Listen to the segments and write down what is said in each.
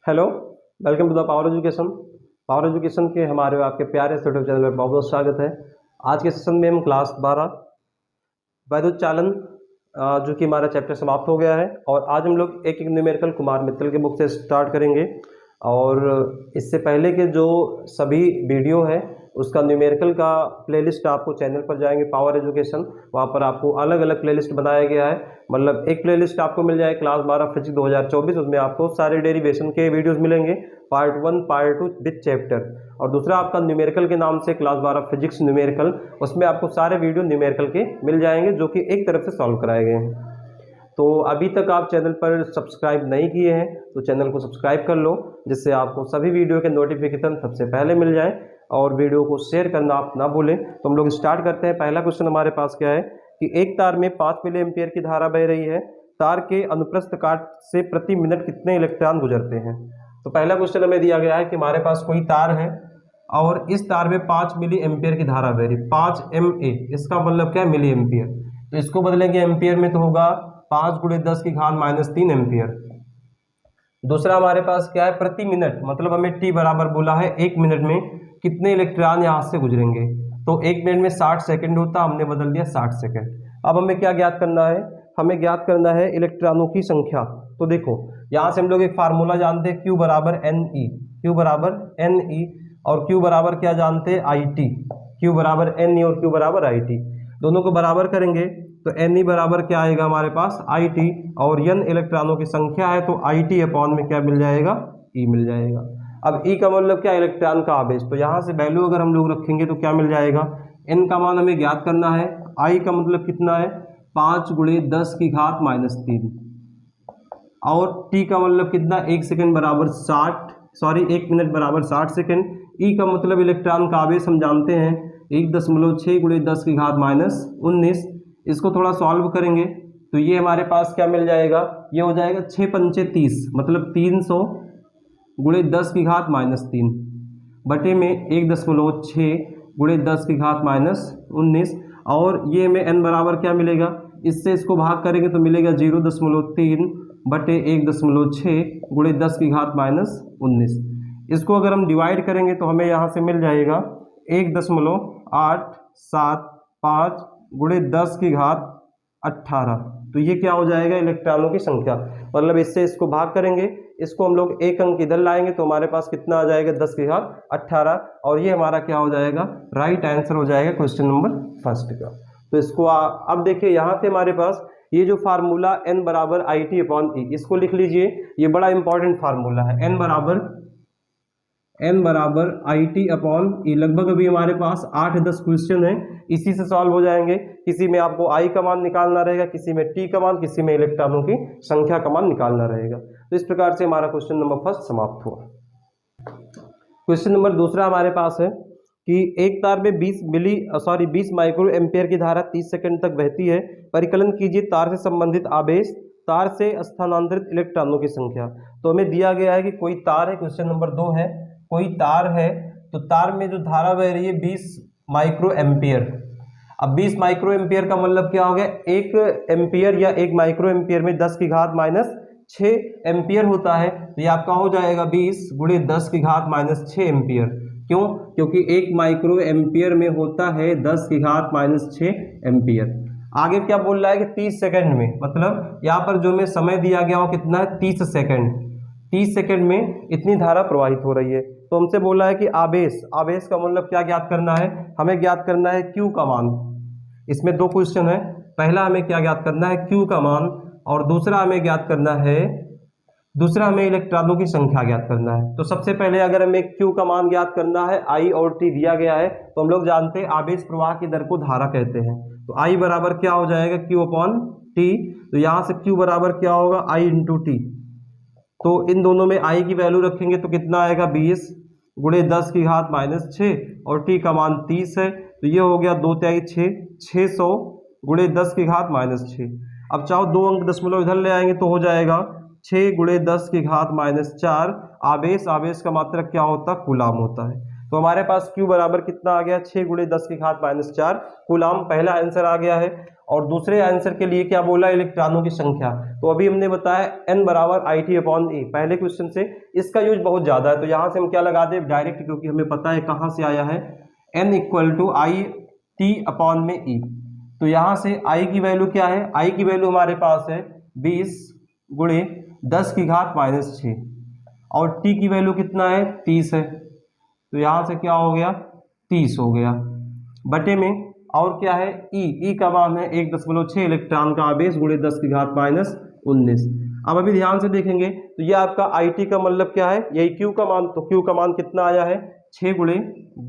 Hello, welcome to the power education. Power education के हमारे आपके प्यारे यूट्यूब चैनल में बहुत बहुत स्वागत है। आज के सेशन में हम क्लास 12 वैद्युत चालन जो कि हमारा चैप्टर समाप्त हो गया है और आज हम लोग एक एक न्यूमेरिकल कुमार मित्तल के बुक से स्टार्ट करेंगे। और इससे पहले के जो सभी वीडियो है उसका न्यूमेरिकल का प्लेलिस्ट आपको चैनल पर जाएंगे पावर एजुकेशन, वहाँ पर आपको अलग अलग प्लेलिस्ट बनाया गया है। मतलब एक प्लेलिस्ट आपको मिल जाए क्लास 12 फिजिक्स 2024, उसमें आपको सारे डेरिवेशन के वीडियोस मिलेंगे, पार्ट 1 पार्ट 2 विथ चैप्टर। और दूसरा आपका न्यूमेरिकल के नाम से क्लास 12 फिजिक्स न्यूमेरिकल, उसमें आपको सारे वीडियो न्यूमेरिकल के मिल जाएंगे जो कि एक तरफ से सॉल्व कराए गए हैं। तो अभी तक आप चैनल पर सब्सक्राइब नहीं किए हैं तो चैनल को सब्सक्राइब कर लो, जिससे आपको सभी वीडियो के नोटिफिकेशन सबसे पहले मिल जाए और वीडियो को शेयर करना आप ना भूलें। तो हम लोग स्टार्ट करते हैं। पहला क्वेश्चन हमारे पास क्या है कि एक तार में 5 मिली एम्पियर की धारा बह रही है, तार के अनुप्रस्थ काट से प्रति मिनट कितने इलेक्ट्रॉन गुजरते हैं। तो पहला क्वेश्चन हमें दिया गया है कि हमारे पास कोई तार है और इस तार में 5 मिली एम्पियर की धारा बह रही, 5 MA, इसका मतलब क्या है मिली एम्पियर। तो इसको बदलेंगे एम्पियर में तो होगा 5 × 10⁻³ एम्पियर। दूसरा हमारे पास क्या है प्रति मिनट, मतलब हमें t बराबर बोला है 1 मिनट में कितने इलेक्ट्रॉन यहाँ से गुजरेंगे। तो 1 मिनट में 60 सेकंड होता, हमने बदल दिया 60 सेकंड। अब हमें क्या ज्ञात करना है, हमें ज्ञात करना है इलेक्ट्रॉनों की संख्या। तो देखो यहाँ से हम लोग एक फार्मूला जानते हैं Q बराबर NE, Q बराबर NE, और Q बराबर क्या जानते हैं IT, Q बराबर NE और Q बराबर IT। दोनों को बराबर करेंगे तो NE बराबर क्या आएगा हमारे पास IT, और N इलेक्ट्रॉनों की संख्या है तो IT अपॉन में क्या मिल जाएगा, E मिल जाएगा। अब E का मतलब क्या, इलेक्ट्रॉन का आवेश। तो यहाँ से वैल्यू अगर हम लोग रखेंगे तो क्या मिल जाएगा, N का मान हमें ज्ञात करना है, I का मतलब कितना है 5 × 10⁻³ और T का मतलब कितना 1 सेकंड बराबर 1 मिनट बराबर 60 सेकंड। E का मतलब इलेक्ट्रॉन का आवेश हम जानते हैं 1.6 × 10⁻19। इसको थोड़ा सॉल्व करेंगे तो ये हमारे पास क्या मिल जाएगा, ये हो जाएगा 6 पंचे 30, मतलब 300 × 10⁻³ बटे में 1.6 × 10⁻19। और ये में n बराबर क्या मिलेगा, इससे इसको भाग करेंगे तो मिलेगा 0.3 बटे 1.6 × 10⁻19। इसको अगर हम डिवाइड करेंगे तो हमें यहाँ से मिल जाएगा 1.875 × 10⁻18। तो ये क्या हो जाएगा, इलेक्ट्रॉनों की संख्या। मतलब इससे इसको भाग करेंगे, इसको हम लोग एक अंक इधर लाएंगे तो हमारे पास कितना आ जाएगा 10⁻18, और ये हमारा क्या हो जाएगा, राइट आंसर हो जाएगा क्वेश्चन नंबर फर्स्ट का। तो इसको अब देखिए यहाँ से हमारे पास ये जो फार्मूला N बराबर IT अपॉन E, इसको लिख लीजिए, ये बड़ा इंपॉर्टेंट फार्मूला है। N बराबर IT अपॉन E। लगभग अभी हमारे पास 8-10 क्वेश्चन है, इसी से सॉल्व हो जाएंगे। किसी में आपको I का मान निकालना रहेगा, किसी में T का मान, किसी में इलेक्ट्रॉनों की संख्या का मान निकालना रहेगा। तो इस प्रकार से हमारा क्वेश्चन नंबर फर्स्ट समाप्त हुआ। क्वेश्चन नंबर दूसरा हमारे पास है कि एक तार में 20 माइक्रो एम्पियर की धारा 30 सेकंड तक बहती है। परिकलन कीजिए तार से संबंधित आवेश, तार से स्थानांतरित इलेक्ट्रॉनों की संख्या। तो हमें दिया गया है कि कोई तार है, क्वेश्चन नंबर 2 है, कोई तार है तो तार में जो धारा बह रही है 20 माइक्रो एम्पियर। अब 20 माइक्रो एम्पियर का मतलब क्या हो गया, 1 एम्पियर या 1 माइक्रो एम्पियर में 10⁻6 एम्पियर होता है। तो ये आपका हो जाएगा 20 × 10⁻6 एम्पियर। क्यों, क्योंकि 1 माइक्रो एम्पियर में होता है 10⁻6 एम्पियर। आगे क्या बोल रहा है कि 30 सेकंड में, मतलब यहाँ पर जो में समय दिया गया हो कितना है 30 सेकंड, 30 सेकंड में इतनी धारा प्रवाहित हो रही है। तो हमसे बोला है कि आवेश का मतलब क्या ज्ञात करना है, हमें ज्ञात करना है Q का मान। इसमें 2 क्वेश्चन है, पहला हमें क्या ज्ञात करना है Q का मान, और दूसरा हमें इलेक्ट्रॉनों की संख्या ज्ञात करना है। तो सबसे पहले अगर हमें Q का मान ज्ञात करना है, I और T दिया गया है, तो हम लोग जानते हैं आवेश प्रवाह की दर को धारा कहते हैं। तो I बराबर क्या हो जाएगा Q अपॉन T। तो यहाँ से Q बराबर क्या होगा, I × T। तो इन दोनों में I की वैल्यू रखेंगे तो कितना आएगा 20 × 10⁻6 और T का मान 30 है, तो ये हो गया 2 × 6 600 × 10⁻6। अब चाहो 2 अंक दशमलव इधर ले आएंगे तो हो जाएगा 6 × 10⁻4। आवेश का मात्रक क्या होता है, कूलाम होता है। तो हमारे पास Q बराबर कितना आ गया, 6 × 10⁻4 कूलाम, पहला आंसर आ गया है। और दूसरे आंसर के लिए क्या बोला, इलेक्ट्रॉनों की संख्या। तो अभी हमने बताया n बराबर IT/E, पहले क्वेश्चन से इसका यूज बहुत ज़्यादा है, तो यहाँ से हम क्या लगा दें डायरेक्ट, क्योंकि हमें पता है कहाँ से आया है, n = IT/E। तो यहाँ से I की वैल्यू क्या है, I की वैल्यू हमारे पास है 20 × 10⁻⁻6 और T की वैल्यू कितना है, 30 है। तो यहाँ से क्या हो गया, 30 हो गया, बटे में और क्या है, ई का मान है 1.6 इलेक्ट्रॉन का आवेश × 10⁻⁻19। अब अभी ध्यान से देखेंगे तो ये आपका IT का मतलब क्या है, यही Q का मान, तो Q का मान कितना आया है, 6 ×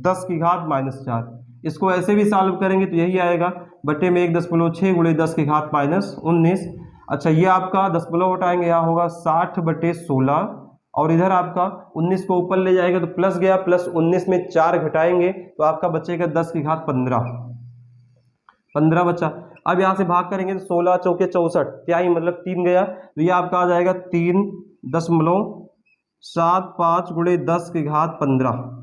10⁻⁻4। इसको ऐसे भी सॉल्व करेंगे तो यही आएगा, बटे में 1.6 × 10⁻⁻19। अच्छा ये आपका दशमलव हटाएंगे, यहाँ होगा 60/16 और इधर आपका 19 को ऊपर ले जाएगा तो प्लस गया, प्लस 19 में 4 घटाएंगे तो आपका बचेगा 10⁻15 बचा। अब यहाँ से भाग करेंगे तो 16 चौके 64, क्या ही मतलब 3 गया, तो ये आपका आ जाएगा 3.75 × 10⁻15।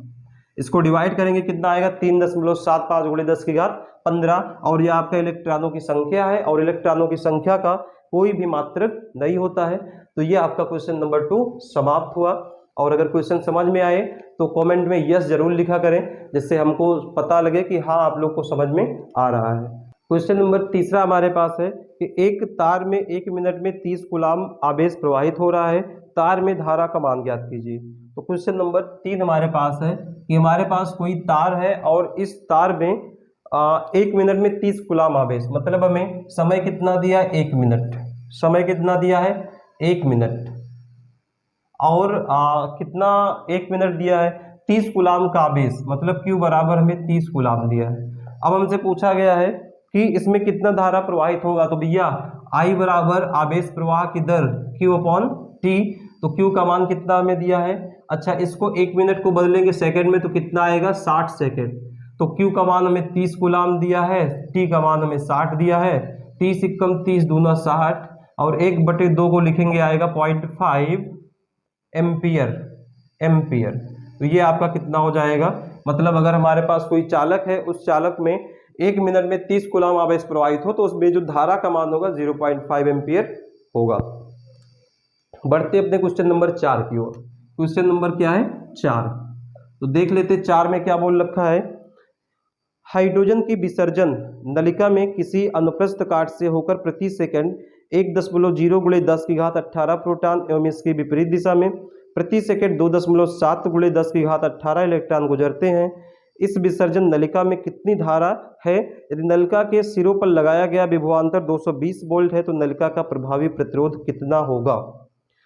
इसको डिवाइड करेंगे कितना आएगा, 3.75 × 10⁻15 और ये आपका इलेक्ट्रॉनों की संख्या है, और इलेक्ट्रॉनों की संख्या का कोई भी मात्रक नहीं होता है। तो ये आपका क्वेश्चन नंबर 2 समाप्त हुआ। और अगर क्वेश्चन समझ में आए तो कमेंट में यस जरूर लिखा करें, जिससे हमको पता लगे कि हाँ आप लोग को समझ में आ रहा है। क्वेश्चन नंबर 3 हमारे पास है कि एक तार में 1 मिनट में 30 कूलाम आवेश प्रवाहित हो रहा है, तार में धारा का मान ज्ञात कीजिए। तो क्वेश्चन नंबर 3 हमारे पास है कि हमारे पास कोई तार है और इस तार में 1 मिनट में 30 कूलाम आवेश, मतलब हमें समय कितना दिया है, 1 मिनट, समय कितना दिया है, 1 मिनट, और कितना 1 मिनट दिया है, 30 कूलाम का आवेश, मतलब Q बराबर हमें 30 कूलाम दिया है। अब हमसे पूछा गया है कि इसमें कितना धारा प्रवाहित होगा, तो भैया I बराबर आवेश प्रवाह की दर Q/T, तो Q का मान कितना हमें दिया है। अच्छा इसको 1 मिनट को बदलेंगे सेकंड में तो कितना आएगा, 60 सेकंड। तो Q का मान हमें 30 कूलाम दिया है, T का मान हमें 60 दिया है, 30 × 30 दूना 60 और 1/2 को लिखेंगे आएगा 0.5 एम्पियर। तो ये आपका कितना हो जाएगा, मतलब अगर हमारे पास कोई चालक है, उस चालक में 1 मिनट में 30 कूलाम आवेश प्रवाहित हो तो उसमें जो धारा का मान होगा 0.5 एम्पियर होगा। बढ़ते अपने क्वेश्चन नंबर 4 की ओर। क्वेश्चन नंबर क्या है, 4। तो देख लेते 4 में क्या बोल रखा है, हाइड्रोजन की विसर्जन नलिका में किसी अनुप्रस्थ काट से होकर प्रति सेकंड 1.0 × 10⁻18 प्रोटॉन एवं इसकी विपरीत दिशा में प्रति सेकंड 2.7 × 10⁻18 इलेक्ट्रॉन गुजरते हैं। इस विसर्जन नलिका में कितनी धारा है। यदि नलिका के सिरों पर लगाया गया विभवांतर 220 वोल्ट है तो नलिका का प्रभावी प्रतिरोध कितना होगा।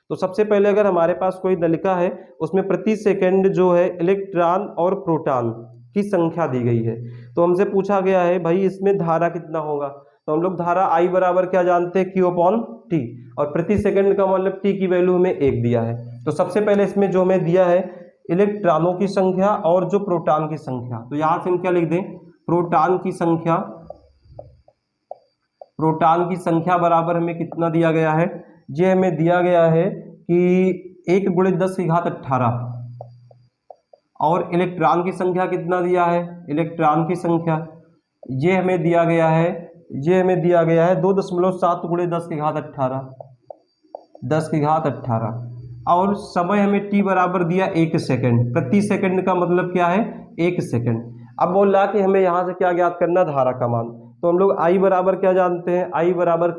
तो सबसे पहले अगर हमारे पास कोई नलिका है उसमें प्रति सेकंड जो है इलेक्ट्रॉन और प्रोटॉन की संख्या दी गई है, तो हमसे पूछा गया है भाई इसमें धारा कितना होगा। तो हम लोग धारा I बराबर क्या जानते हैं, Q/T, और प्रति सेकंड का मतलब T की वैल्यू हमें 1 दिया है। तो सबसे पहले इसमें जो हमें दिया है इलेक्ट्रॉनों की संख्या और जो प्रोटॉन की संख्या, तो यहाँ से हम क्या लिख दें, प्रोटॉन की संख्या बराबर हमें कितना दिया गया है, ये हमें दिया गया है कि 1 × 10⁻18 और इलेक्ट्रॉन की संख्या कितना दिया है, इलेक्ट्रॉन की संख्या ये हमें दिया गया है 2.7 × 10⁻18 और समय हमें T बराबर दिया 1 सेकंड। प्रति सेकंड का मतलब क्या है, 1 सेकंड। अब बोल रहा कि हमें यहाँ से क्या ज्ञात करना, धारा का मान। तो हम लोग I बराबर क्या जानते हैं, I बराबर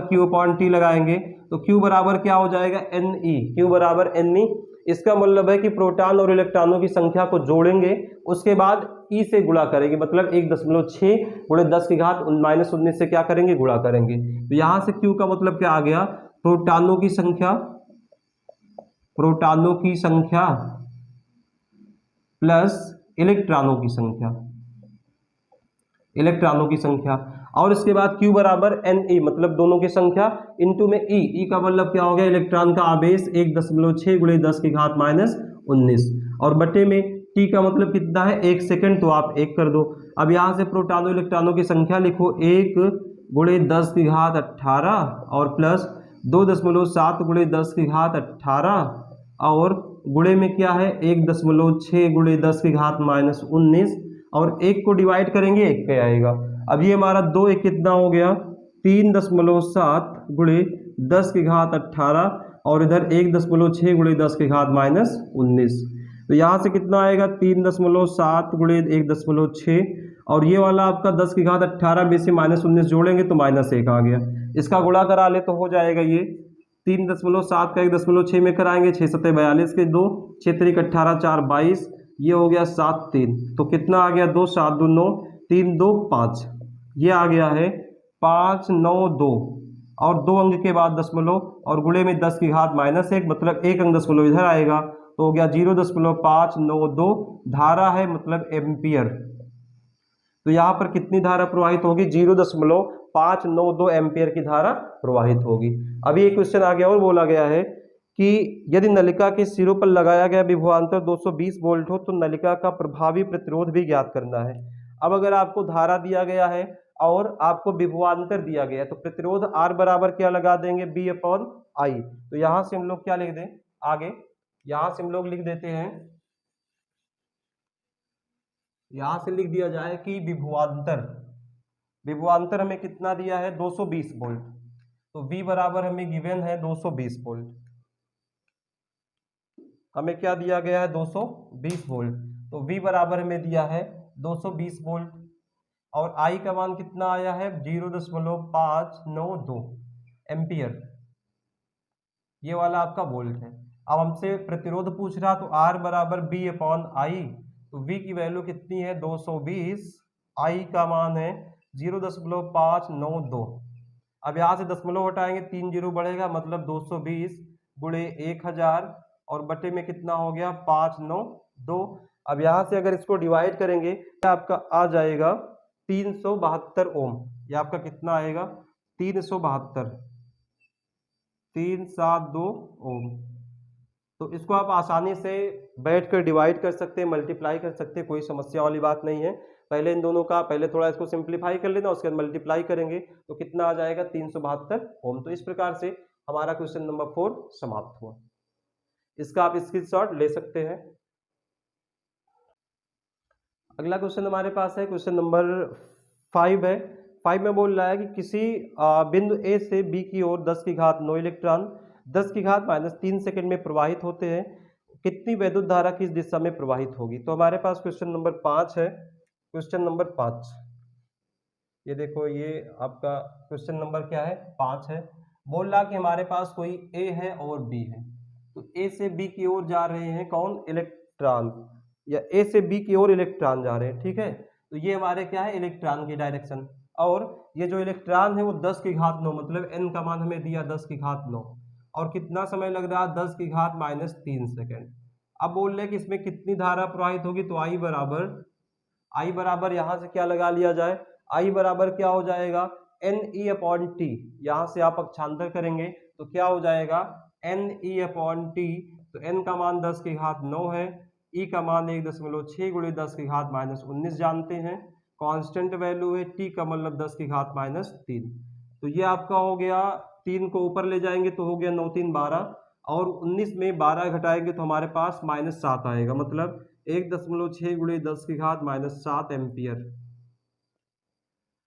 Q/T लगाएंगे तो Q बराबर क्या हो जाएगा, Ne। Q बराबर Ne, इसका मतलब है कि प्रोटॉन और इलेक्ट्रॉनों की संख्या को जोड़ेंगे, उसके बाद E से गुणा करेंगे, मतलब 1.6 × 10⁻⁻19 से क्या करेंगे, गुणा करेंगे। तो यहाँ से Q का मतलब क्या आ गया, प्रोटॉनों की संख्या प्लस इलेक्ट्रॉनों की संख्या और इसके बाद Q बराबर Ne, मतलब दोनों की संख्या इंटू में E का मतलब क्या हो गया, इलेक्ट्रॉन का आवेश 1.6 × 10⁻⁻19 और बटे में T का मतलब कितना है, 1 सेकंड, तो आप 1 कर दो। अब यहाँ से प्रोटॉनों इलेक्ट्रॉनों की संख्या लिखो 1 × 10⁻18 और प्लस 2.7 × 10⁻18 और गुणे में क्या है 1.6 × 10⁻19 और 1 को डिवाइड करेंगे 1 पे आएगा। अब ये हमारा 2 1 कितना हो गया 3.7 गुणे 10 की घात 18 और इधर 1.6 गुणे 10 की घात -19। तो यहाँ से कितना आएगा 3.7 गुणे 1.6 और ये वाला आपका 10 की घात 18 में से -19 जोड़ेंगे तो -1 आ गया। इसका गुणा करा ले तो हो जाएगा ये 3.7 का 1.6 में कराएंगे 6 7 42 के 2 6 3 18 4 22 ये हो गया 7 3 तो कितना आ गया 2 7 2 9 3 2 5 ये आ गया है 5 9 2 और 2 अंक के बाद दशमलव और गुणे में 10 की घात -1 मतलब 1 अंक दशमलव इधर आएगा तो हो गया 0.592 धारा है मतलब एम्पियर। तो यहाँ पर कितनी धारा प्रवाहित होगी 0.592 एम्पियर की धारा प्रवाहित होगी। अभी एक क्वेश्चन आ गया और बोला गया है कि यदि नलिका के सिरों पर लगाया गया विभवांतर 220 वोल्ट हो तो नलिका का प्रभावी प्रतिरोध भी ज्ञात करना है। अब अगर आपको धारा दिया गया है और आपको विभवांतर दिया गया है तो प्रतिरोध R बराबर क्या लगा देंगे B/I। तो यहाँ से हम लोग क्या लिख दें आगे, यहाँ से हम लोग लिख देते हैं, यहाँ से लिख दिया जाए कि विभवांतर हमें कितना दिया है 220 वोल्ट। तो V बराबर हमें गिवन है 220 वोल्ट, हमें क्या दिया गया है 220 वोल्ट। तो V बराबर हमें दिया है 220 वोल्ट और I का मान कितना आया है 0.592 एम्पियर, ये वाला आपका वोल्ट है। अब हमसे प्रतिरोध पूछ रहा तो R बराबर B/I। तो V की वैल्यू कितनी है 220, I का मान है 0.592। अब यहाँ से दशमलव हटाएंगे 3 जीरो बढ़ेगा मतलब 220 गुणे 1000 और बटे में कितना हो गया 592। अब यहाँ से अगर इसको डिवाइड करेंगे तो आपका आ जाएगा 372 ओम। ये आपका कितना आएगा 372 ओम। तो इसको आप आसानी से बैठकर डिवाइड कर सकते हैं, मल्टीप्लाई कर सकते हैं, कोई समस्या वाली बात नहीं है। पहले इन दोनों का पहले थोड़ा इसको सिंप्लीफाई कर लेना, उसके बाद मल्टीप्लाई करेंगे तो कितना आ जाएगा 372 ओम। तो इस प्रकार से हमारा क्वेश्चन नंबर 4 समाप्त हुआ। इसका आप स्क्रीनशॉट ले सकते हैं। अगला क्वेश्चन हमारे पास है क्वेश्चन नंबर 5 है। 5 में बोल रहा है कि किसी बिंदु A से B की ओर 10 की घात 9 इलेक्ट्रॉन 10 की घात -3 सेकंड में प्रवाहित होते हैं, कितनी वैद्युत धारा किस दिशा में प्रवाहित होगी। तो हमारे पास क्वेश्चन नंबर 5 है। क्वेश्चन नंबर 5 ये देखो, ये आपका क्वेश्चन नंबर क्या है 5 है। बोल रहा कि हमारे पास कोई A है और B है, तो A से B की ओर जा रहे हैं कौन इलेक्ट्रॉन, या A से B की ओर इलेक्ट्रॉन जा रहे हैं, ठीक है। तो ये हमारे क्या है इलेक्ट्रॉन की डायरेक्शन, और ये जो इलेक्ट्रॉन है वो 10 की घात 9 मतलब n का मान हमें दिया 10 की घात 9 और कितना समय लग रहा है 10 की घात -3 सेकेंड। अब बोल रहे कि इसमें कितनी धारा प्रवाहित होगी, तो I बराबर यहाँ से क्या लगा लिया जाए, I बराबर क्या हो जाएगा NE/T। यहाँ से आप अक्षांतर करेंगे तो क्या हो जाएगा NE/T। तो n का मान 10 की घात 9 है, E का मान 1.6 गुणे 10 की घात -19 जानते हैं, कांस्टेंट वैल्यू है, T का मतलब 10 की घात -3। तो ये आपका हो गया, 3 को ऊपर ले जाएंगे तो हो गया 9 3 12 और 19 में 12 घटाएंगे तो हमारे पास -7 आएगा, मतलब 1.6 गुणे 10 की घात -7 एम्पियर।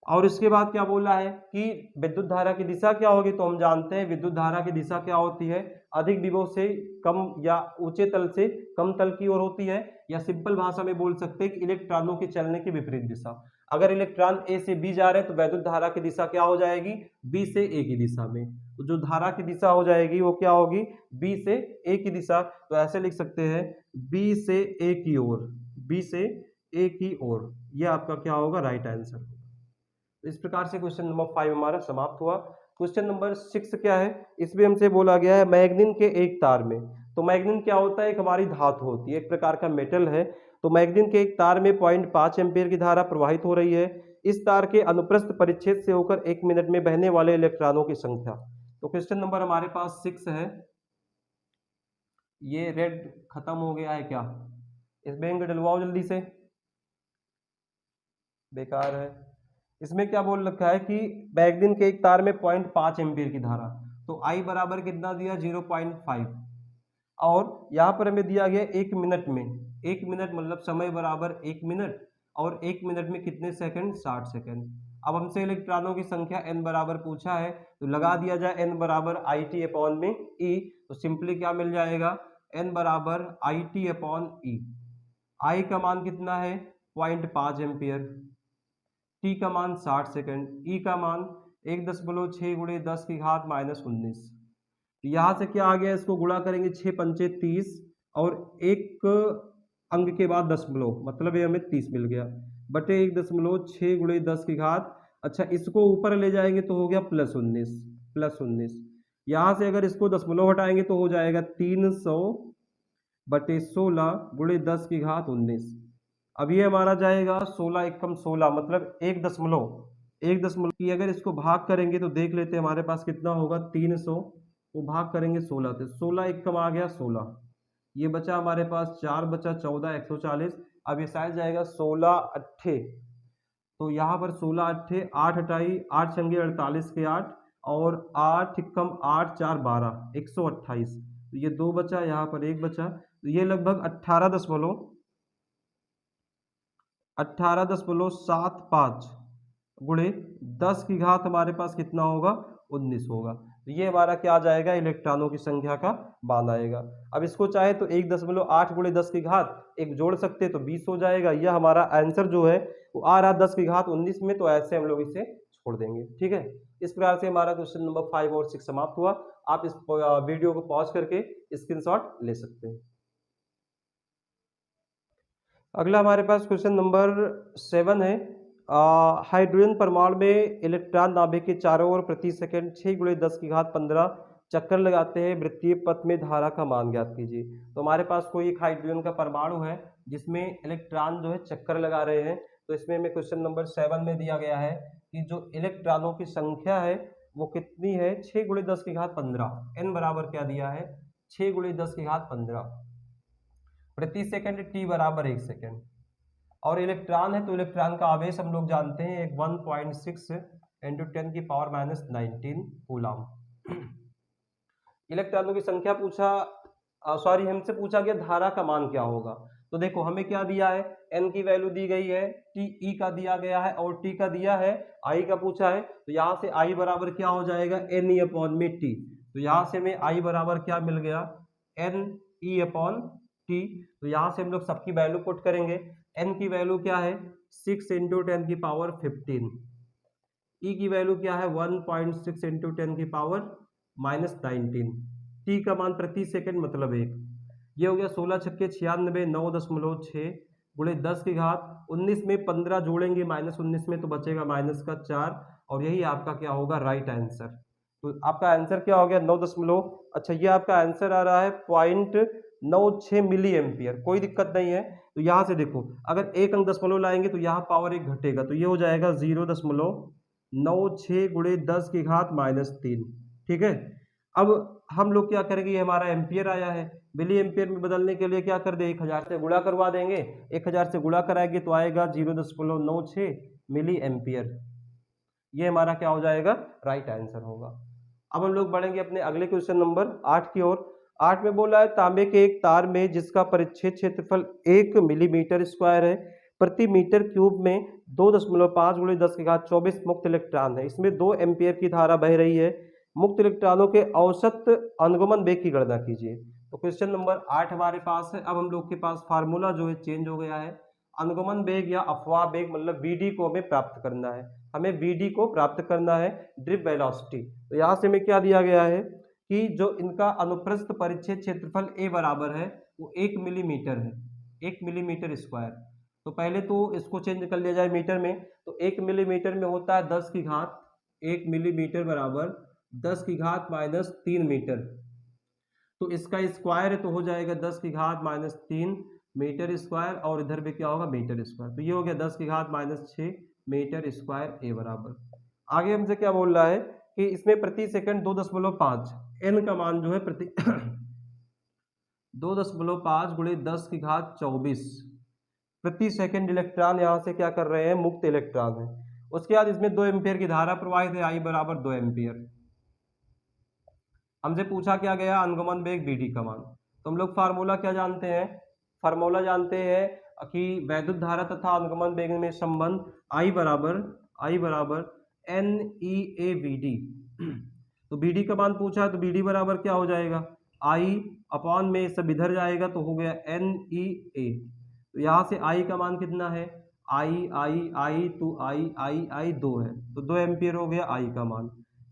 और इसके बाद क्या बोला है कि विद्युत धारा की दिशा क्या होगी, तो हम जानते हैं विद्युत धारा की दिशा क्या होती है, अधिक विभव से कम या ऊंचे तल से कम तल की ओर होती है, या सिंपल भाषा में बोल सकते हैं कि इलेक्ट्रॉनों के चलने की विपरीत दिशा। अगर इलेक्ट्रॉन ए से बी जा रहे हैं तो वैद्युत धारा की दिशा क्या हो जाएगी बी से ए की दिशा में, तो जो धारा की दिशा हो जाएगी वो क्या होगी बी से ए की दिशा। तो ऐसे लिख सकते हैं बी से ए की ओर, बी से ए की ओर, यह आपका क्या होगा राइट आंसर। इस प्रकार से क्वेश्चन नंबर 5 हमारा समाप्त हुआ। क्वेश्चन नंबर 6 क्या है, इसमें हमसे बोला गया है मैग्नीन के एक तार में। तो मैग्नीन क्या होता है, एक हमारी धातु होती है, एक प्रकार का मेटल है। तो मैग्नीन के एक तार में 0.5 एम्पीयर की धारा प्रवाहित हो रही है। इस तार के अनुप्रस्थ परिच्छेद से होकर 1 मिनट में बहने वाले इलेक्ट्रॉनों की संख्या। तो क्वेश्चन नंबर हमारे पास 6 है। ये रेड खत्म हो गया है क्या, इस बैंक डलवाओ जल्दी से, बेकार है। इसमें क्या बोल रखा है कि मैग्नीन के एक तार में 0.5 एम्पीयर की धारा, तो I बराबर कितना दिया 0.5 और यहाँ पर हमें दिया गया 1 मिनट में, 1 मिनट मतलब समय बराबर 1 मिनट और 1 मिनट में कितने सेकंड, 60 सेकंड। अब हमसे इलेक्ट्रॉनों की संख्या n बराबर पूछा है, तो लगा दिया जाए n बराबर आई टी अपॉन में e, तो सिंपली क्या मिल जाएगा, n बराबर आई टी अपॉन ई। आई का मान कितना है 0.5 एम्पियर, टी का मान 60 सेकंड, ई का मान 1.6 गुणे 10 की घात -19। यहाँ से क्या आ गया, इसको गुणा करेंगे 6 पंचे 30 और एक अंक के बाद दशमलव, मतलब ये हमें 30 मिल गया, बटे 1.6 गुणे 10 की घात। अच्छा, इसको ऊपर ले जाएंगे तो हो गया +19। यहाँ से अगर इसको दशमलव हटाएंगे तो हो जाएगा 300 बटे 16 गुणे 10 की घात 19। अब ये हमारा जाएगा 16 एकम 16, मतलब 1 दशमलव की अगर इसको भाग करेंगे तो देख लेते हैं हमारे पास कितना होगा, 300 को भाग करेंगे 16 से, 16 एकम आ गया 16, ये बचा हमारे पास 4 बचा 14, 140। अब ये साइड जाएगा 16 अट्ठे, तो यहाँ पर 16 अट्ठे 8 हटाई, 8 छंगे 48 के 8 और 8 एकम 8 4 12, 128। तो ये 2 बचा, यहाँ पर 1 बचा, तो ये लगभग 18.75 गुणे 10 की घात हमारे पास कितना होगा, 19 होगा। तो ये हमारा क्या आ जाएगा, इलेक्ट्रॉनों की संख्या का मान आएगा। अब इसको चाहे तो 1.8 गुणे 10 की घात एक जोड़ सकते तो 20 हो जाएगा। यह हमारा आंसर जो है वो आ रहा 10 की घात 19 में, तो ऐसे हम लोग इसे छोड़ देंगे। ठीक है, इस प्रकार से हमारा क्वेश्चन नंबर 5 और 6 समाप्त हुआ। आप इस वीडियो को पॉज करके स्क्रीनशॉट ले सकते हैं। अगला हमारे पास क्वेश्चन नंबर 7 है। हाइड्रोजन परमाणु में इलेक्ट्रॉन नाभिक के चारों ओर प्रति सेकंड 6 गुणे 10 की घात 15 चक्कर लगाते हैं, वृत्तीय पथ में धारा का मान ज्ञात कीजिए। तो हमारे पास कोई एक हाइड्रोजन का परमाणु है जिसमें इलेक्ट्रॉन जो है चक्कर लगा रहे हैं। तो इसमें हमें क्वेश्चन नंबर 7 में दिया गया है कि जो इलेक्ट्रॉनों की संख्या है वो कितनी है, 6 गुणे 10 की घात 15। एन बराबर क्या दिया है, 6 गुणे 10 की घात 15 प्रति सेकंड, टी बराबर 1 सेकंड। और इलेक्ट्रॉन है तो इलेक्ट्रॉन का आवेश हम लोग जानते हैं 1.6 × 10⁻⁹ कूलम। इलेक्ट्रॉनों की संख्या पूछा, सॉरी हमसे पूछा गया धारा का मान क्या होगा। तो देखो हमें क्या दिया है, n की वैल्यू दी गई है, टी ई का दिया गया है और टी का दिया है, आई का पूछा है। तो यहाँ से आई बराबर क्या हो जाएगा, एन ई अपॉन में टी। तो यहाँ से हमें आई बराबर क्या मिल गया, एन ई अपॉन टी। तो यहाँ से हम लोग सबकी वैल्यू पुट करेंगे। n की वैल्यू क्या है 6 × 10⁻15, e की वैल्यू क्या है 1.6 × 10⁻⁻19, t का मान प्रति सेकंड मतलब 1। ये हो गया 16 छक्के 96, 9.6 गुणे 10 की घात 19 में 15 जोड़ेंगे -19 में तो बचेगा -4, और यही आपका क्या होगा, राइट आंसर। तो आपका आंसर क्या हो गया 9 अच्छा ये आपका आंसर आ रहा है 0.96 मिली एम्पियर। कोई दिक्कत नहीं है। तो यहाँ से देखो अगर एक अंक दशमलव लाएंगे तो यहाँ पावर 1 घटेगा, तो ये हो जाएगा 0.96 गुणे 10 की घात -3। ठीक है, अब हम लोग क्या करेंगे, ये हमारा एम्पियर आया है, मिली एम्पियर में बदलने के लिए क्या कर दे, 1000 से गुणा करवा देंगे। 1000 से गुणा कराएंगे तो आएगा 0.96 मिली एम्पियर। ये हमारा क्या हो जाएगा, राइट आंसर होगा। अब हम लोग बढ़ेंगे अपने अगले क्वेश्चन नंबर 8 की ओर। 8 में बोला है तांबे के एक तार में जिसका परिच्छेद क्षेत्रफल 1 मिलीमीटर स्क्वायर है, प्रति मीटर क्यूब में 2.5 गुणे 10 की घात 24 मुक्त इलेक्ट्रॉन है। इसमें 2 एम्पियर की धारा बह रही है। मुक्त इलेक्ट्रॉनों के औसत अनुगमन वेग की गणना कीजिए। तो क्वेश्चन नंबर 8 हमारे पास है। अब हम लोग के पास फार्मूला जो है चेंज हो गया है। अनुगमन वेग या अफवाह वेग मतलब वीडी को हमें प्राप्त करना है, हमें वीडी को प्राप्त करना है, ड्रिप वेलोसिटी। तो यहाँ से हमें क्या दिया गया है कि जो इनका अनुप्रस्थ परिच्छेद क्षेत्रफल ए बराबर है वो 1 मिलीमीटर है, 1 मिलीमीटर स्क्वायर। तो पहले तो इसको चेंज कर लिया जाए मीटर में, तो 1 मिलीमीटर में होता है 10 की घात, 1 मिलीमीटर बराबर 10 की घात -3 मीटर। तो इसका स्क्वायर है तो हो जाएगा 10 की घात -3 मीटर स्क्वायर, और इधर भी क्या होगा, मीटर स्क्वायर। तो ये हो गया 10 की घात -6 मीटर स्क्वायर ए बराबर। आगे हमसे क्या बोल रहा है कि इसमें प्रति सेकंड 2.5 एन का मान जो है प्रति 2.5 गुणे 10 की घात 24 प्रति सेकंड इलेक्ट्रॉन यहाँ से क्या कर रहे हैं, मुक्त इलेक्ट्रॉन है। उसके बाद इसमें 2 एम्पियर की धारा प्रवाहित है, आई बराबर 2 एम्पियर। हमसे पूछा क्या गया, अनुगमन वेग वीडी का मान। तो हम लोग फार्मूला क्या जानते हैं, फार्मूला जानते हैं कि वैद्युत धारा तथा अनुगमन वेग में संबंध I बराबर NEAVD। तो BD का मान पूछा है तो BD बराबर क्या हो जाएगा, I अपॉन में सब इधर जाएगा तो हो गया NEA। तो यहाँ से I का मान कितना है, I तो I 2 है तो 2 एम्पियर हो गया I का मान।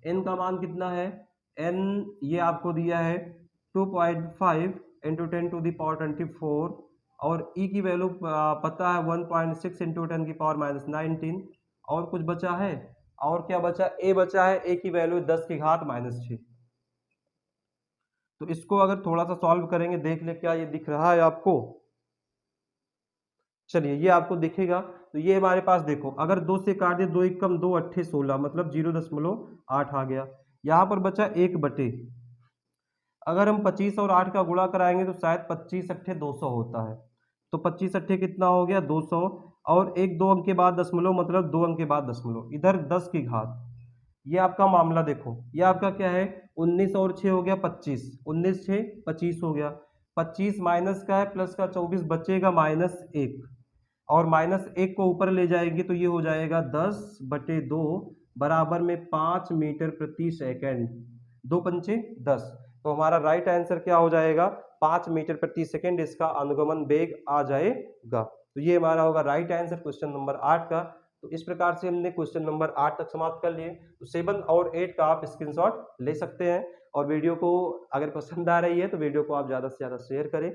N का मान कितना है, N ये आपको दिया है 2.5 इंटू 10⁻24 और E की वैल्यू पता है 1.6 इंटू 10⁻19 और कुछ बचा है, और क्या बचा, A बचा है, A की वैल्यू 10⁻−6। तो इसको अगर थोड़ा सा सॉल्व करेंगे, देख ले क्या ये दिख रहा है आपको, चलिए ये आपको दिखेगा। तो ये हमारे पास देखो, अगर 2 से काट दिए, 2 एकम 2 अट्ठे 16 मतलब 0.8 आ गया। यहाँ पर बचा 1 बटे, अगर हम 25 और 8 का गुणा कराएंगे तो शायद 25 अट्ठे 200 होता है। तो 25 अट्ठे कितना हो गया 200, और एक 2 अंक के बाद दशमलव मतलब 2 अंक के बाद दशमलव, इधर 10 की घात। ये आपका मामला देखो, ये आपका क्या है 19 और 6 हो गया 25, 19 6 25 हो गया, 25 माइनस का है प्लस का 24 बचेगा -1, और -1 को ऊपर ले जाएंगे तो ये हो जाएगा 10/2 बराबर में 5 मीटर प्रति सेकंड, 2 पंचे 10। तो हमारा राइट आंसर क्या हो जाएगा, 5 मीटर प्रति सेकंड इसका अनुगमन वेग आ जाएगा। तो ये हमारा होगा राइट आंसर क्वेश्चन नंबर 8 का। तो इस प्रकार से हमने क्वेश्चन नंबर 8 तक समाप्त कर लिए। तो 7 और 8 का आप स्क्रीनशॉट ले सकते हैं, और वीडियो को अगर पसंद आ रही है तो वीडियो को आप ज़्यादा से ज़्यादा शेयर करें।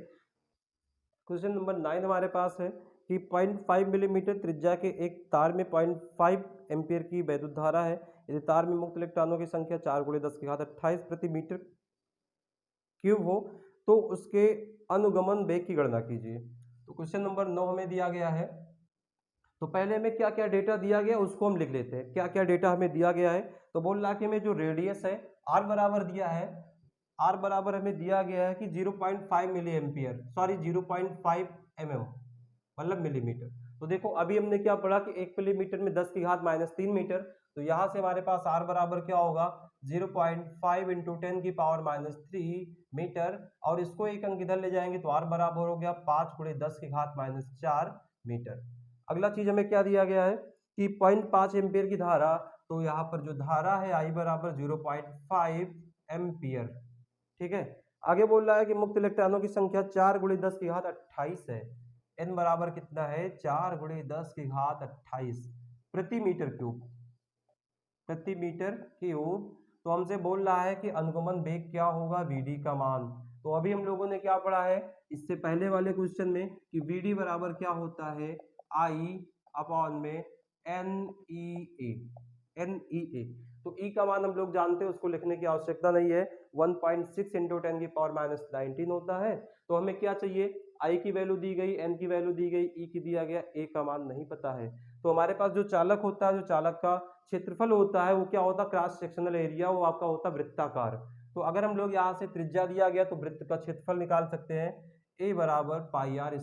क्वेश्चन नंबर 9 हमारे पास है कि 0.5 मिलीमीटर त्रिज्या के एक तार में 0.5 एम्पियर की वैद्युत धारा है। यदि तार में मुक्त इलेक्ट्रॉनों की संख्या 4×10⁻28 प्रति मीटर क्यूब हो तो उसके अनुगमन वेग की गणना कीजिए। तो क्वेश्चन नंबर 9 हमें दिया गया है। तो पहले हमें क्या क्या डेटा दिया गया उसको हम लिख लेते हैं, क्या क्या डेटा हमें दिया गया है। तो बोल रहा कि हमें जो रेडियस है आर बराबर दिया है, आर बराबर हमें दिया गया है कि 0.5 मिली एम्पियर, सॉरी 0.5 mm मतलब मिलीमीटर। तो देखो अभी हमने क्या पढ़ा कि 1 मिलीमीटर में 10⁻³ मीटर। तो यहाँ से हमारे पास आर बराबर क्या होगा 0.5 इंटू 10⁻³ मीटर, और इसको एक अंक इधर ले जाएंगे तो आर बराबर हो गया 5×10⁻⁴ मीटर। अगला चीज हमें क्या दिया गया है कि 0.5 एम्पियर की धारा, तो यहाँ पर जो धारा है आई बराबर 0.5 एम्पियर, ठीक है। आगे बोल रहा है कि मुक्त इलेक्ट्रॉनों की संख्या 4×10⁻28 है। एन बराबर कितना है 4×10⁻28 प्रति मीटर क्यूब, प्रति मीटर क्यूब। तो हमसे बोल रहा है कि अनुगमन वेग क्या होगा, वीडी का मान। तो अभी हम लोगों ने क्या पढ़ा है इससे पहले वाले क्वेश्चन में कि वीडी बराबर क्या होता है आई अपॉन में NEA। तो E का मान हम लोग जानते हैं, उसको लिखने की आवश्यकता नहीं है, 1.6 इंटू 10⁻19 होता है। तो हमें क्या चाहिए, I की वैल्यू दी गई, N की वैल्यू दी गई, E की दिया गया, A का मान नहीं पता है। तो हमारे पास जो चालक होता है, जो चालक का क्षेत्रफल होता है वो क्या होता है, क्रॉस सेक्शनल एरिया, वो आपका होता है वृत्ताकार। तो अगर हम लोग यहाँ से त्रिज्या दिया गया तो वृत्त का क्षेत्रफल निकाल सकते हैं, A बराबर πr²।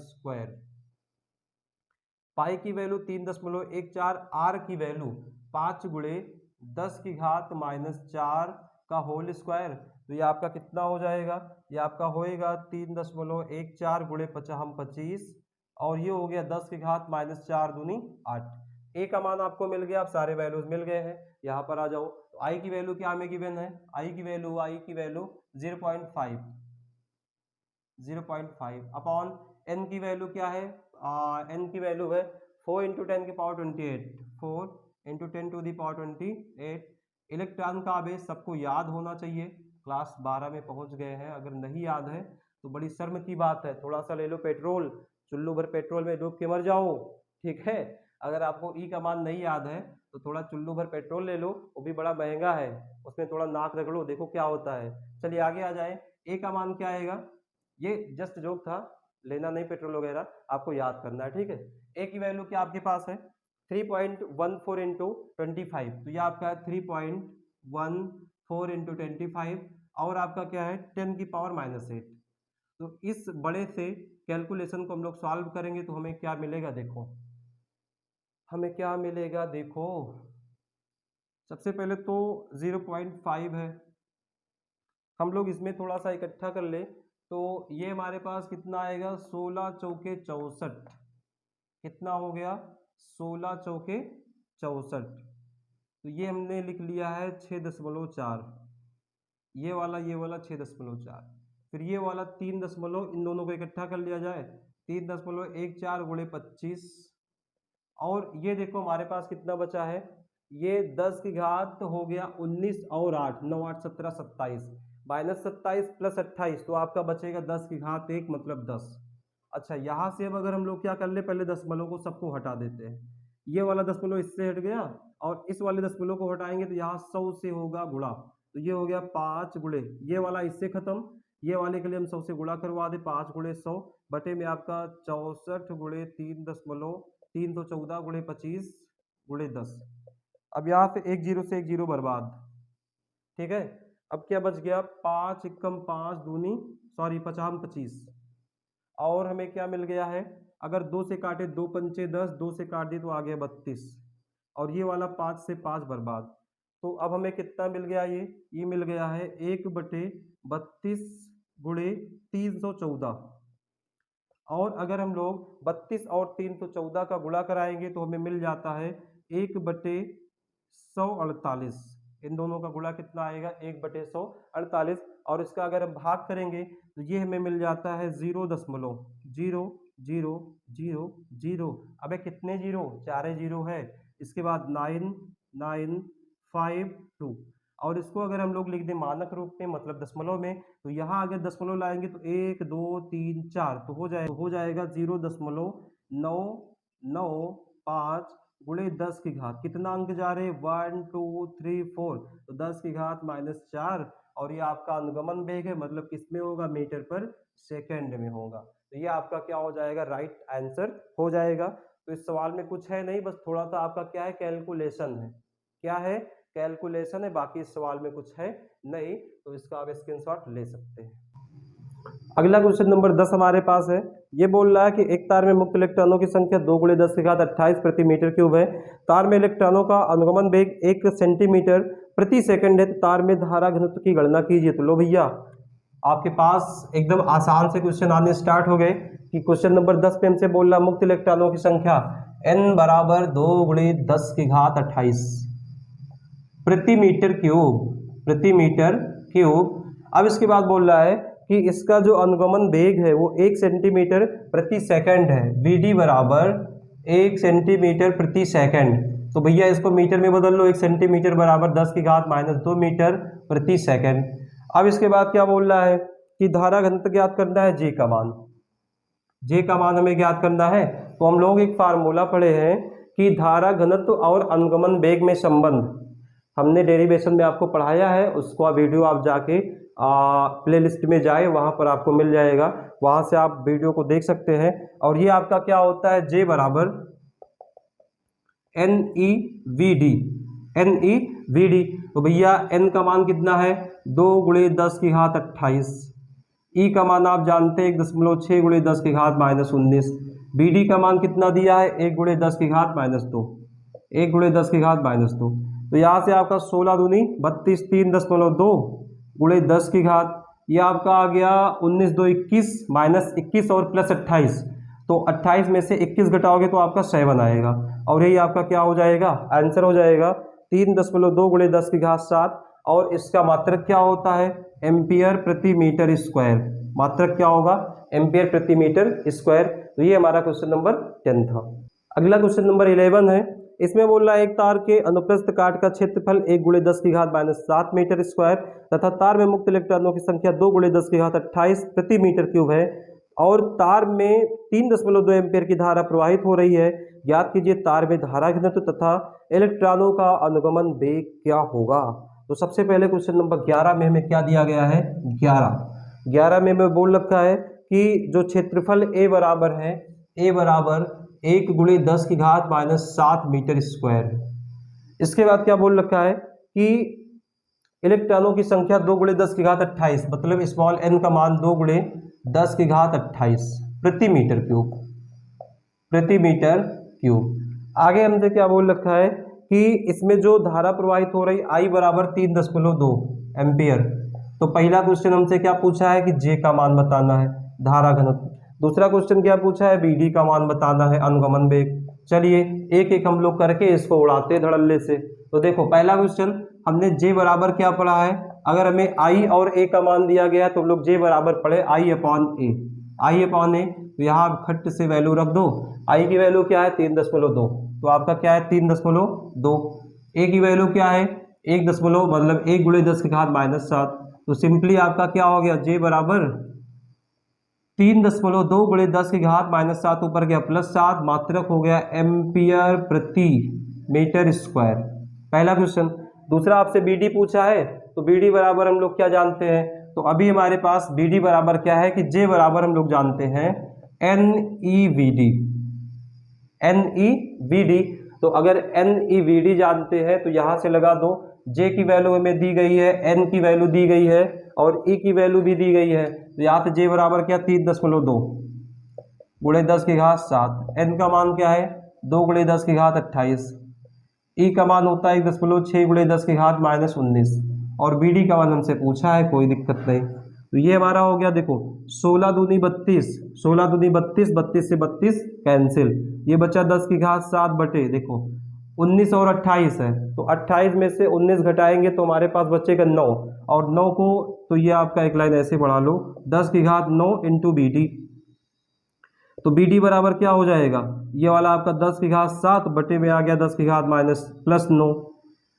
पाई की वैल्यू 3.14, आर की वैल्यू 5×10⁻⁴ का होल स्क्वायर। तो ये आपका कितना हो जाएगा, ये आपका होएगा 3.14 गुणे 25, और ये हो गया 10⁻⁴ दूनी 8। ए का मान आपको मिल गया, आप सारे वैल्यूज मिल गए हैं। यहाँ पर आ जाओ, तो आई की वैल्यू क्या हमें गिवन है, आई की वैल्यू 0.5 अपॉन एन की वैल्यू क्या है, एन की वैल्यू है 4 इंटू 10⁻28, 4 इंटू 10⁻28। इलेक्ट्रॉन का आवेश सबको याद होना चाहिए, क्लास 12 में पहुंच गए हैं, अगर नहीं याद है तो बड़ी शर्म की बात है। थोड़ा सा ले लो पेट्रोल, चुल्लू भर पेट्रोल में डूब के मर जाओ, ठीक है। अगर आपको ई का मान नहीं याद है तो थोड़ा चुल्लू भर पेट्रोल ले लो, वो भी बड़ा महंगा है, उसमें थोड़ा नाक रगड़ो, देखो क्या होता है। चलिए आगे आ जाए, ए का मान क्या आएगा, ये जस्ट जोक था, लेना नहीं पेट्रोल वगैरह, आपको याद करना है, ठीक है। ए की वैल्यू क्या आपके पास है 3.14 इंटू 25, तो ये आपका है 3.14 इंटू 25, और आपका क्या है 10⁻⁻8। तो इस बड़े से कैलकुलेशन को हम लोग सॉल्व करेंगे तो हमें क्या मिलेगा, देखो हमें क्या मिलेगा, देखो सबसे पहले तो 0.5 है, हम लोग इसमें थोड़ा सा इकट्ठा कर ले तो ये हमारे पास कितना आएगा 16 चौके 64, कितना हो गया 16 चौके 64, तो ये हमने लिख लिया है 6.4, ये वाला 6.4, फिर ये वाला 3 दशमलव, इन दोनों को इकट्ठा कर लिया जाए 3.14 गुणे 25, और ये देखो हमारे पास कितना बचा है, ये 10 की घात हो गया 19 और 8, 9 8 17 27, -27 + 28, तो आपका बचेगा 10 की घात 1 मतलब 10। अच्छा, यहाँ से अब अगर हम लोग क्या कर ले, पहले दशमलव को सबको हटा देते हैं, ये वाला दशमलव इससे हट गया और इस वाले दशमलव को हटाएंगे तो यहाँ 100 से होगा गुणा, तो ये हो गया 5 गुणे, ये वाला इससे खत्म, ये वाले के लिए हम 100 से गुणा करवा दे, 5 गुणे 100 बटे में आपका 64 गुणे 3.314 गुणे 25 गुणे 10। अब यहाँ पे एक जीरो से एक जीरो बर्बाद, ठीक है। अब क्या बच गया, 5 एकम 5 दूनी, सॉरी 5 25, और हमें क्या मिल गया है, अगर 2 से काटे 2 पंचे 10, 2 से काट दी तो आ गया 32, और ये वाला 5 से 5 बर्बाद, तो अब हमें कितना मिल गया, ये मिल गया है 1/32 गुणे 314, और अगर हम लोग 32 और 314 का गुणा कराएंगे तो हमें मिल जाता है 1/148, इन दोनों का गुणा कितना आएगा 1/148, और इसका अगर हम भाग करेंगे तो ये हमें मिल जाता है 0.0000। अबे कितने जीरो, 4 जीरो है, इसके बाद 9952, और इसको अगर हम लोग लिख दें मानक रूप में मतलब दशमलव में, तो यहाँ अगर दशमलव लाएंगे तो 1 2 3 4 तो हो जाएगा 0.995 गुणे 10 की घात, कितना अंक जा रहे 1 2 3 4, तो 10 की घात -4, और ये आपका अनुगमन वेग है, मतलब किसमें होगा, मीटर पर सेकंड में होगा, तो ये आपका क्या हो जाएगा, राइट आंसर हो जाएगा। तो इस सवाल में कुछ है नहीं, बस थोड़ा सा आपका क्या है, कैलकुलेशन है, क्या है, कैलकुलेशन है, बाकी इस सवाल में कुछ है नहीं, तो इसका आप स्क्रीनशॉट ले सकते हैं। अगला क्वेश्चन नंबर 10 हमारे पास है, ये बोल रहा है कि एक तार में मुक्त इलेक्ट्रॉनों की संख्या 2 × 10 की घात 28 प्रति मीटर क्यूब है, तार में इलेक्ट्रॉनों का अनुगमन वेग 1 सेंटीमीटर प्रति सेकंड है, तो तार में धारा घनत्व की गणना कीजिए। तो लो भैया, आपके पास एकदम आसान से क्वेश्चन आने स्टार्ट हो गए कि क्वेश्चन नंबर 10 पे हमसे बोल रहा मुक्त इलेक्ट्रॉनों की संख्या n = 2 × 10 की घात 28 प्रति मीटर क्यूब। अब इसके बाद बोल रहा है कि इसका जो अनुगमन वेग है वो 1 सेंटीमीटर प्रति सेकंड है, VD = 1 सेंटीमीटर प्रति सेकंड। तो भैया इसको मीटर में बदल लो, 1 सेंटीमीटर = 10 की घात -2 मीटर प्रति सेकंड। अब इसके बाद क्या बोल रहा है कि धारा घनत्व ज्ञात करना है, J का मान हमें ज्ञात करना है। तो हम लोग एक फार्मूला पढ़े हैं कि धारा घनत्व और अनुगमन वेग में संबंध, हमने डेरिवेशन में आपको पढ़ाया है, उसको वीडियो आप जाके प्लेलिस्ट में जाए, वहाँ पर आपको मिल जाएगा, वहाँ से आप वीडियो को देख सकते हैं। और ये आपका क्या होता है, J = NEVD। तो भैया n का मान कितना है, 2 × 10 की घात 28, E का मान आप जानते हैं 1.6 × 10 की घात -19, BD का मान कितना दिया है 1 × 10 की घात -2, 1 × 10 की घात -2। तो यहाँ से आपका 16 दूनी 32, 3.2 गुणे 10 की घात, ये आपका आ गया 19 2 21, -21 और +28, तो 28 में से 21 घटाओगे तो आपका 7 आएगा, और यही आपका क्या हो जाएगा, आंसर हो जाएगा 3.2 गुणे 10 की घात 7। और इसका मात्रक क्या होता है, एम्पियर प्रति मीटर स्क्वायर, मात्रक क्या होगा, एम्पियर प्रति मीटर स्क्वायर। तो ये हमारा क्वेश्चन नंबर 10 था। अगला क्वेश्चन नंबर 11 है, इसमें बोल रहा है एक तार के अनुप्रस्थ काट का क्षेत्रफल 1 × 10 की घात -7 मीटर स्क्वायर तथा तार में मुक्त इलेक्ट्रॉनों की संख्या 2 × 10 की घात 28 प्रति मीटर क्यूब है, और तार में 3.2 एम्पियर की धारा प्रवाहित हो रही है। ज्ञात कीजिए तार में धारा घनत्व तथा इलेक्ट्रॉनों का अनुगमन वेग क्या होगा। तो सबसे पहले क्वेश्चन नंबर 11 में हमें क्या दिया गया है, 11 में हमें बोल रखा है कि जो क्षेत्रफल A बराबर है, A = 1 × 10 की घात -7 मीटर स्क्वायर। इसके बाद क्या बोल रखा है कि इलेक्ट्रॉनों की संख्या 2 × 10 की घात 28, मतलब स्मॉल n का मान 2 × 10 की घात 28 प्रति मीटर क्यूब। आगे हमसे क्या बोल रखा है कि इसमें जो धारा प्रवाहित हो रही I = 3.2 एम्पियर। तो पहला क्वेश्चन हमसे क्या पूछा है कि J का मान बताना है, धारा घनत्व। दूसरा क्वेश्चन क्या पूछा है, BD का मान बताना है, अनुगमन वेग। चलिए एक एक हम लोग करके इसको उड़ाते हैं धड़ल्ले से। तो देखो पहला क्वेश्चन हमने J बराबर क्या पढ़ा है, अगर हमें I और A का मान दिया गया तो हम लोग J बराबर पढ़े I upon A, I upon A। तो यहाँ खट से वैल्यू रख दो, I की वैल्यू क्या है 3.2, तो आपका क्या है 3.2। A की वैल्यू क्या है 1 दशमलव मतलब 1 गुणे 10 की घात -7, तो सिंपली आपका क्या हो गया J बराबर 3.2 गुणे 10 की घात -7 ऊपर गया +7, मात्रक हो गया एम्पियर प्रति मीटर स्क्वायर। पहला क्वेश्चन। दूसरा आपसे BD पूछा है, तो BD बराबर हम लोग क्या जानते हैं, तो अभी हमारे पास BD बराबर क्या है कि J बराबर हम लोग जानते हैं NEVD, NEVD। तो अगर NEVD जानते हैं तो यहां से लगा दो, J की वैल्यू हमें दी गई है, N की वैल्यू दी गई है और E की वैल्यू भी दी गई है, तो यहाँ पे J बराबर क्या 3.2 गुणे 10 की घात 7, N का मान क्या है 2 गुणे 10 की घात 28, E का मान होता है 1.6 गुणे 10 की घात -19 और BD का मान हमसे पूछा है, कोई दिक्कत नहीं। तो ये हमारा हो गया, देखो 16 दूनी 32, 16 दूनी 32, 32 से 32 कैंसिल, ये बचा 10 की घात 7 बटे देखो 19 और 28 है, तो 28 में से 19 घटाएंगे तो हमारे पास बचेगा 9, और 9 को तो ये आपका एक लाइन ऐसे बढ़ा लो 10 की घात 9 इंटू BD, तो BD बराबर क्या हो जाएगा, ये वाला आपका 10 की घात 7 बटे में आ गया 10 की घात +9,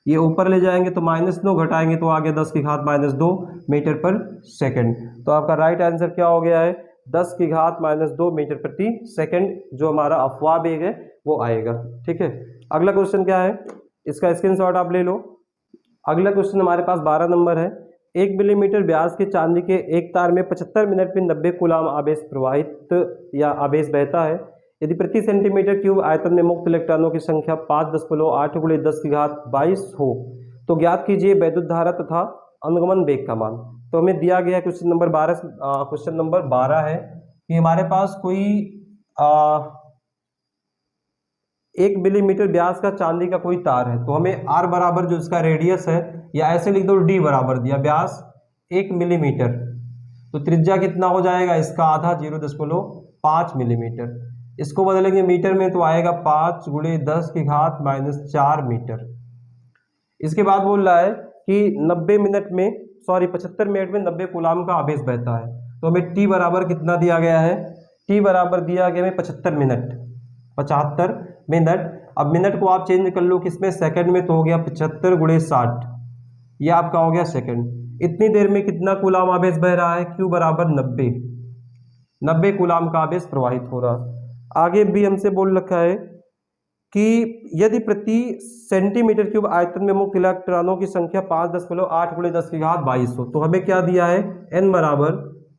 ये ऊपर ले जाएंगे तो -9 घटाएंगे तो आ गया 10 की घात -2 मीटर पर सेकंड। तो आपका राइट आंसर क्या हो गया है 10 की घात -2 मीटर प्रति सेकंड, जो हमारा अफवाह वेग है वो आएगा। ठीक है, अगला क्वेश्चन क्या है, इसका स्क्रीनशॉट आप ले लो। अगला क्वेश्चन हमारे पास 12 नंबर है। 1 मिलीमीटर व्यास के चांदी के एक तार में 75 मिनट में 90 कूलाम आवेश प्रवाहित या आवेश बहता है। यदि प्रति सेंटीमीटर क्यूब आयतन में मुक्त इलेक्ट्रॉनों की संख्या 5.8 गुणे 10 की घात 22 हो तो ज्ञात कीजिए वैद्युत धारा तथा अनुगमन वेग का मान। तो हमें दिया गया क्वेश्चन नंबर 12 है कि हमारे पास कोई 1 मिलीमीटर व्यास का चांदी का कोई तार है, तो हमें R बराबर जो इसका रेडियस है, या ऐसे लिख दो D बराबर दिया व्यास 1 मिलीमीटर, तो त्रिज्या कितना हो जाएगा इसका आधा 0.5 मिलीमीटर, इसको बदलेंगे मीटर में तो आएगा 5 गुणे 10 की घात -4 मीटर। इसके बाद बोल रहा है कि 75 मिनट में 90 कूलाम का आवेश बहता है, तो हमें T बराबर कितना दिया गया है, T बराबर दिया गया है 75 मिनट। अब मिनट को आप चेंज कर लो किसमें, सेकंड में, तो हो गया 75 गुणे 60, ये आपका हो गया सेकंड। इतनी देर में कितना कूलाम आवेश बह रहा है, Q बराबर 90 कूलाम का आवेश प्रवाहित हो रहा। आगे भी हमसे बोल रखा है कि यदि प्रति सेंटीमीटर क्यूब आयतन में मुक्त इलेक्ट्रॉनों की संख्या 5.8 गुणे 10 की घात 22 हो, तो हमें क्या दिया है N बराबर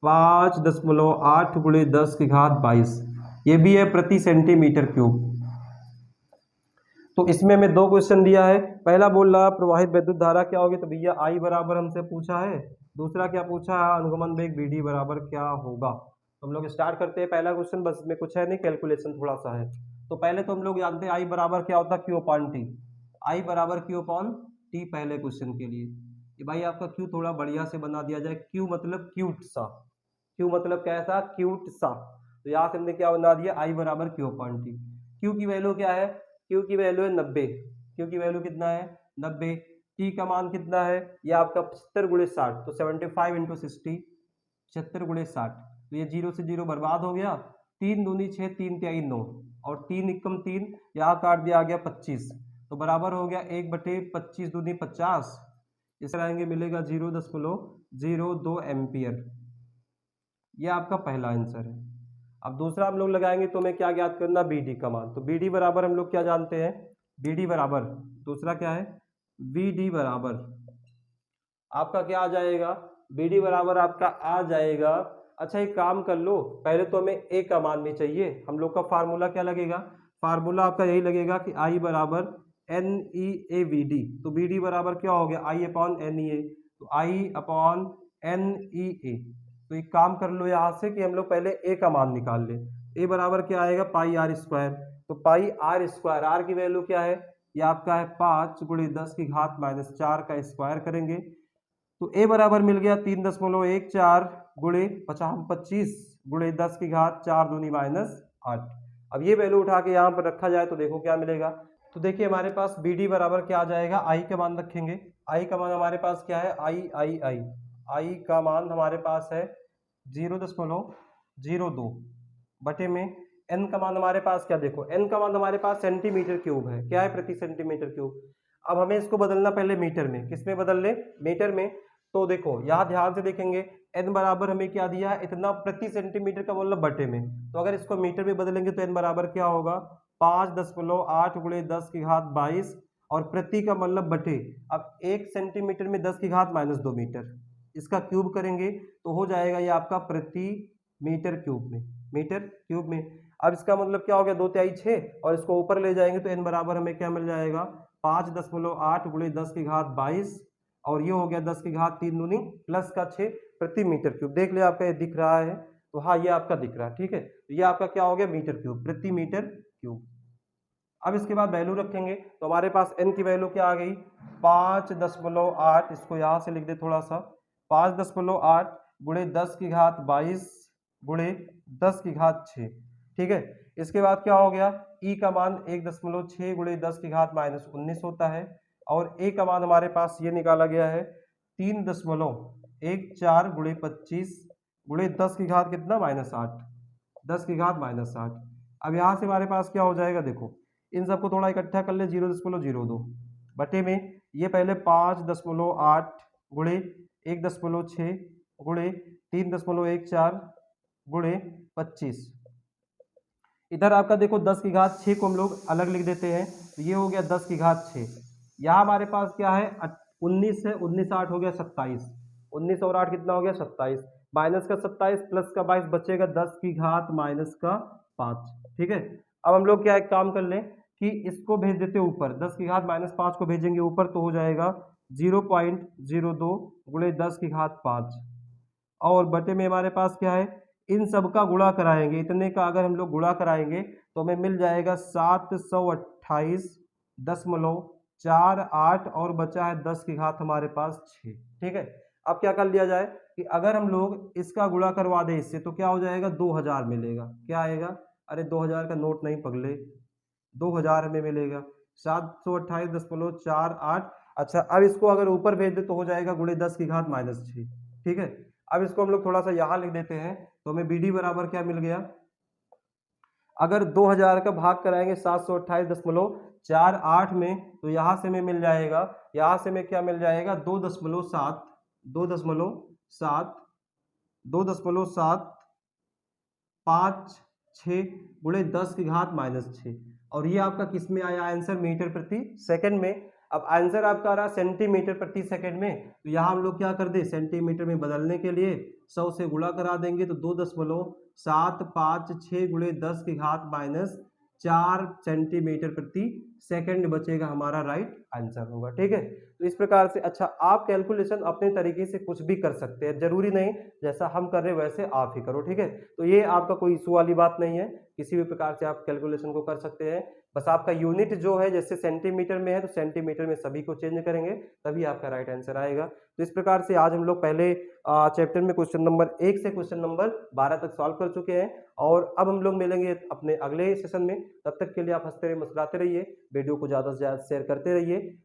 5.8 गुणे 10 की घात 22, ये भी है प्रति सेंटीमीटर क्यूब। तो इसमें हमें 2 क्वेश्चन दिया है, पहला बोल रहा प्रवाहित वैद्युत धारा क्या होगी, तो भैया I बराबर हमसे पूछा है, दूसरा क्या पूछा है अनुगमन वेग BD बराबर क्या होगा। तो हम लोग स्टार्ट करते हैं पहला क्वेश्चन, बस इसमें कुछ है नहीं, कैलकुलेशन थोड़ा सा है। तो पहले तो हम लोग जानते हैं I बराबर क्या होता है Q अपॉन T, I बराबर Q अपॉन T पहले क्वेश्चन के लिए। ये भाई आपका Q थोड़ा बढ़िया से बना दिया जाए, Q मतलब क्यूट सा, Q मतलब कैसा क्यूट सा, तो यहाँ से हमने क्या बना दिया I बराबर Q अपॉन T। Q की वैल्यू क्या है, Q की वैल्यू है 90, Q की वैल्यू कितना है 90, T का मान कितना है, ये आपका 75 गुणे 60, तो 75 इंटू 60, 76 गुणे 60, तो ये 0 से 0 बर्बाद हो गया, 3 दूनी 6, 3 तिहाई 9 और 3 एकम 3, यहाँ काट दिया आ गया 25, तो बराबर हो गया 1/25 दूनी 50, इस तरह मिलेगा 0.02 एम्पियर। ये आपका पहला आंसर है। अब दूसरा हम लोग लगाएंगे तो हमें क्या ज्ञात करना, BD का मान। तो BD बराबर हम लोग क्या जानते हैं, BD बराबर, दूसरा क्या है VD बराबर आपका क्या आ जाएगा, BD बराबर आपका आ जाएगा। अच्छा एक काम कर लो, पहले तो हमें A का मान भी चाहिए, हम लोग का फार्मूला क्या लगेगा, फार्मूला आपका यही लगेगा कि I बराबर NEAVD, तो BD बराबर क्या हो गया I अपॉन NEA, तो I अपॉन NEA। तो एक काम कर लो यहाँ से कि हम लोग पहले A का मान निकाल ले, A बराबर क्या आएगा पाई R स्क्वायर, तो पाई R स्क्वायर, R की वैल्यू क्या है, ये आपका है 5 गुणे 10 की घात -4 का स्क्वायर करेंगे, तो A बराबर मिल गया 3.14 गुणे 25 गुणे 10 की घात 4 दूनी -8। अब ये वैल्यू उठा के यहाँ पर रखा जाए तो देखो क्या मिलेगा। तो देखिए हमारे पास बी डी बराबर क्या आ जाएगा, आई का मान रखेंगे। आई का मान हमारे पास क्या है, आई का मान हमारे पास है 0.02 बटे में एन का मान हमारे पास क्या, देखो एन का मान हमारे पास सेंटीमीटर क्यूब है, क्या है, प्रति सेंटीमीटर क्यूब। अब हमें इसको बदलना पहले मीटर में, किस में बदल ले, मीटर में। तो देखो यहाँ ध्यान से देखेंगे, एन बराबर हमें क्या दिया है, इतना प्रति सेंटीमीटर का मतलब बटे में। तो अगर इसको मीटर में बदलेंगे तो एन बराबर क्या होगा, 5.8 गुणे 10 की घात 22 और प्रति का मतलब बटे। अब 1 सेंटीमीटर में 10 की घात -2 मीटर, इसका क्यूब करेंगे तो हो जाएगा ये आपका प्रति मीटर क्यूब में, मीटर क्यूब में। अब इसका मतलब क्या हो गया, 2 तिहाई 6 और इसको ऊपर ले जाएंगे तो एन बराबर हमें क्या मिल जाएगा, 5.8 गुणे 10 की घात 22 और ये हो गया 10 की घात 3 दूनी प्लस का 6 प्रति मीटर क्यूब। देख ले आपका ये दिख रहा है, तो हाँ ये आपका दिख रहा है, ठीक है। तो ये आपका क्या हो गया, मीटर क्यूब, प्रति मीटर क्यूब। अब इसके बाद वैल्यू रखेंगे तो हमारे पास n की वैल्यू क्या आ गई, 5.8, इसको यहाँ से लिख दे थोड़ा सा, 5.8 गुणे 10 की घात 22 गुणे 10 की घात 6, ठीक है। इसके बाद क्या हो गया, ई का मान 1.6 गुणे 10 की घात -19 होता है और ए का मान हमारे पास ये निकाला गया है 3.14 गुणे 25 गुणे 10 की घात कितना, -8, 10 की घात -8। अब यहाँ से हमारे पास क्या हो जाएगा, देखो इन सबको थोड़ा इकट्ठा कर ले, 0.02 बटे में ये पहले 5.8 गुणे 1.6 गुणे 3.14 गुणे 25। इधर आपका देखो 10 की घात 6 को हम लोग अलग लिख देते हैं, तो ये हो गया 10 की घात 6। यहाँ हमारे पास क्या है, 19 है, 19 8 हो गया 27, 19 और 8 कितना हो गया 27, माइनस का 27 प्लस का 22 बचेगा 10 की घात -5, ठीक है। अब हम लोग क्या एक काम कर लें कि इसको भेज देते ऊपर, 10 की घात -5 को भेजेंगे ऊपर तो हो जाएगा 0.02 गुणे 10 की घात 5 और बटे में हमारे पास क्या है, इन सब का गुणा कराएंगे, इतने का अगर हम लोग गुणा कराएंगे तो हमें मिल जाएगा 728.48 और बचा है 10 की घात हमारे पास 6, ठीक है। अब क्या कर लिया जाए कि अगर हम लोग इसका गुणा करवा दें इससे तो क्या हो जाएगा, 2000 मिलेगा, क्या आएगा, अरे 2000 का नोट नहीं पगले, 2000 हमें मिलेगा, 728.48। अच्छा अब इसको अगर ऊपर भेज दे तो हो जाएगा गुणे 10 की घात -6, ठीक है। अब इसको हम लोग थोड़ा सा यहाँ लिख देते हैं तो हमें बी डी बराबर क्या मिल गया, अगर 2000 का भाग कराएंगे 728.48 में तो यहाँ से हमें मिल जाएगा, यहाँ से हमें क्या मिल जाएगा, 2.7 2.756 गुणे 10 की घात -6 और ये आपका किस में आया आंसर, मीटर प्रति सेकंड में। अब आंसर आपका आ रहा सेंटीमीटर प्रति सेकंड में, तो यहाँ हम लोग क्या कर दे, सेंटीमीटर में बदलने के लिए 100 से गुणा करा देंगे तो 2.756 गुणे 10 की घात -4 सेंटीमीटर प्रति सेकंड बचेगा, हमारा राइट आंसर होगा, ठीक है। तो इस प्रकार से अच्छा आप कैलकुलेशन अपने तरीके से कुछ भी कर सकते हैं, जरूरी नहीं जैसा हम कर रहे हैं वैसे आप ही करो, ठीक है। तो ये आपका कोई इशू वाली बात नहीं है, किसी भी प्रकार से आप कैलकुलेशन को कर सकते हैं, बस आपका यूनिट जो है जैसे सेंटीमीटर में है तो सेंटीमीटर में सभी को चेंज करेंगे तभी आपका राइट आंसर आएगा। तो इस प्रकार से आज हम लोग पहले चैप्टर में क्वेश्चन नंबर 1 से क्वेश्चन नंबर 12 तक सॉल्व कर चुके हैं और अब हम लोग मिलेंगे अपने अगले सेशन में। तब तक के लिए आप हंसते रहिए, मुस्कुराते रहिए, वीडियो को ज़्यादा से ज़्यादा शेयर करते रहिए।